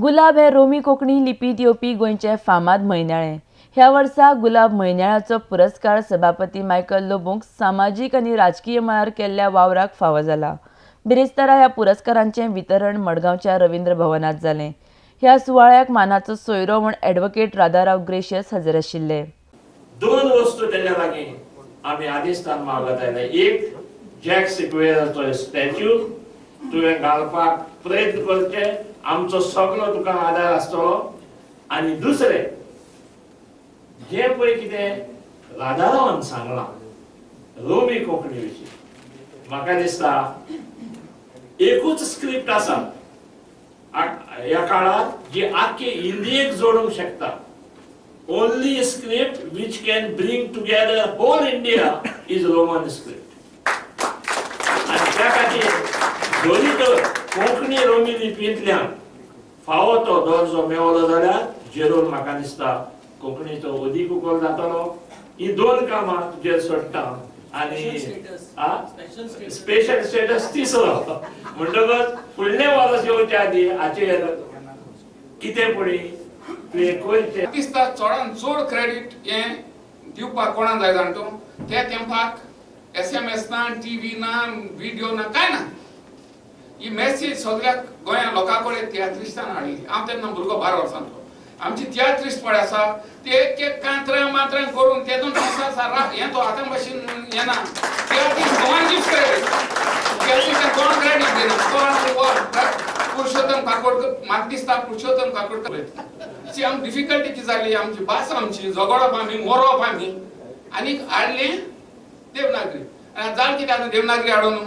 गुलाब हे रोमी कोंकणी लिपींत येवपी गोंयचे फामाद म्हयन्याळें. ह्या वर्सा गुलाब म्हयन्याळाचो पुरस्कार सभापती मायकल लोबोंक सामाजीक आनी राजकीय मळार केल्ल्या वावराक फावो जाला. बिरेस्तारा ह्या पुरस्कारांचें वितरण मडगांवच्या रवींद्र भवनात जालें. ह्या सुवाळ्याक मानाचो सोयरो म्हूण ॲडव्होकेट राधाराव ग्रेशियस हजर आशिल्ले. दोन वस्तू तेच्या लागीं आमी आदिस्तान मागत आयले. एक जॅक सिक्वेराचो स्टॅच्यू तुवें घालपाक प्रयत्न करचे, आमचो सगळो तुका आदार आसतलो. आनी दुसरें जे पळय कितें राधारावान सांगलां रोमी कोंकणी विशीं, म्हाका दिसता एकूच स्क्रिप्ट आसा ह्या काळात जी आख्खे इंडियेक जोडूंक शकता. Only script which can bring together whole India is Roman script. आणि त्या खातीर दोनी तर कोंकणी रोमी लिपींतल्यान फावो तो दर्जो मेळलो जाल्यार जेरून म्हाका दिसता कोंकणीचो अदीक उखल जातलो. ही दोन कामां तुजेर सोडटा. आनी स्पेशल स्टेटस तिसरो म्हणटकच फुडले वर्स येवच्या आदीं हाचेर कितें पळय दिसता चडान चड क्रेडिट हे दिवपाक कोणाक जाय जाणटो. त्या तेंपाक SMS ना, TV ना, व्हिडिओ ना, काय ना. ही मॅसेज सगळ्या गोंया लोकां कडेन तियात्रिस्टान हाडली. हांव तेन्ना भुरगो 12 वर्सांचो. आमची तियात्रिस्ट पळय आसा ते एक कांतरां मात्रां करून तेतून हें तो आतां भाशेन येना. तियात्रिस्ट गोवान गिफ्ट तियात्रिस्टान कोण क्रेडिट दिना. पुरुषोत्तम काकोडकर म्हाका दिसता पुरुषोत्तम काकोडकर ची आम डिफिकल्टी कितें जाली. आमची भास आमची झगडप आमी मरप आमी आनीक हाडलें देवनागरी. जाण कितें आतां देवनागरी हाडून.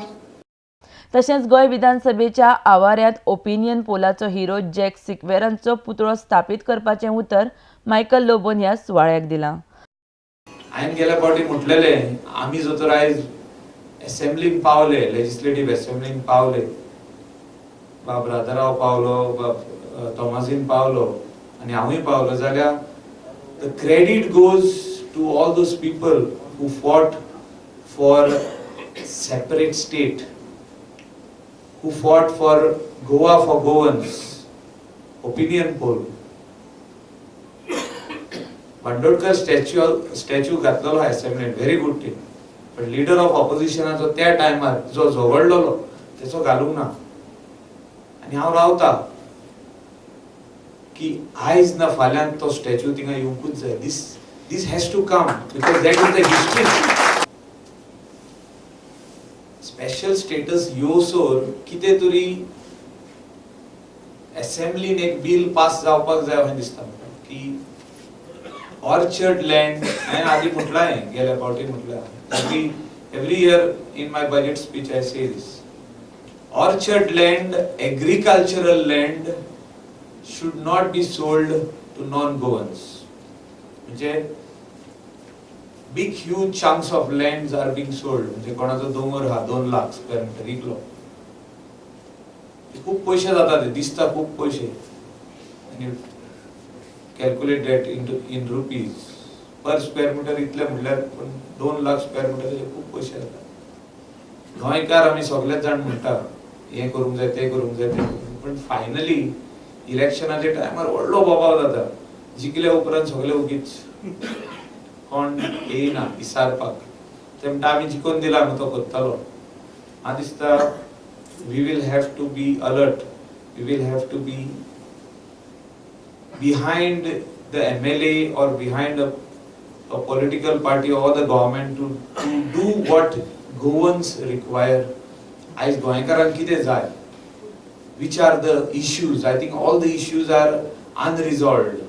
तशेंच गोंय विधानसभेच्या आवाऱ्यांत ओपिनियन पोलाचो हिरो जॅक सिक्वेरांचो पुतळो स्थापीत करपाचें उतर मायकल लोबोन ह्या सुवाळ्याक दिलां. हांवें गेल्या फावटी म्हटलेलें आमी जो तर आयज असेंब्लीक पावले, लेजिस्लेटिव्ह असेंब्लीक पावले, बाब राधाराव पावलो, बाब तोमासीन पावलो आनी हांवूय पावलो, जाल्यार the credit goes to all those people who fought for separate state, who fought for Goa for Goans, opinion poll. Bandodkar statue घातलेलो असेंब्लीत, व्हेरी गुड थिंग. पण लीडर ऑफ ऑपोजिशनाचो त्या टायमार जो झगडलेलो तेचो घालूंक ना. आनी हांव रावता की आयज ना फाल्यां तो स्टॅच्यू थिंगा येवंकूच जाय. This has to come because that is the history. Special status येवसोर कितें तरी असेंब्लीन एक बिल पास जावपाक जाय अशें दिसता की ऑर्चर्ड लँड. हांवें आदीं म्हटलें गेल्या फावटी म्हटलें every year in my budget speech I say this. Orchard land, agricultural land should not be sold to non-Goans. म्हणजे big huge chunks of lands are being sold. म्हणजे कोणाचो दोंगर हा 2 लाख स्क्वेअर मीटर विकलो, खूप पैसे जातात. ते दिसता खूप पैसे. आणि calculate that in rupees per square metre इतले म्हटल्यार 2 लाख स्क्वेअर मीटर खूप पैसे जातात. गोंयकार आमी सगळेच जाण म्हणटा हे करूंक जाय, ते करूंक जाय, पण फायनली इलेक्शनाच्या टायमार व्हडलो बोबाव जाता. जिखले उपरांत सगळे उगीच कोण येयना विचारपाक. ते म्हणटा आमी जिखोवन दिला न्हू तो करतलो. हांव दिसता we will have to be alert. We will have to be behind the MLA or behind a political party or the government to do what Goans require. आयज गोंयकारांक कितें जाय, which are the issues. I think all the issues are unresolved.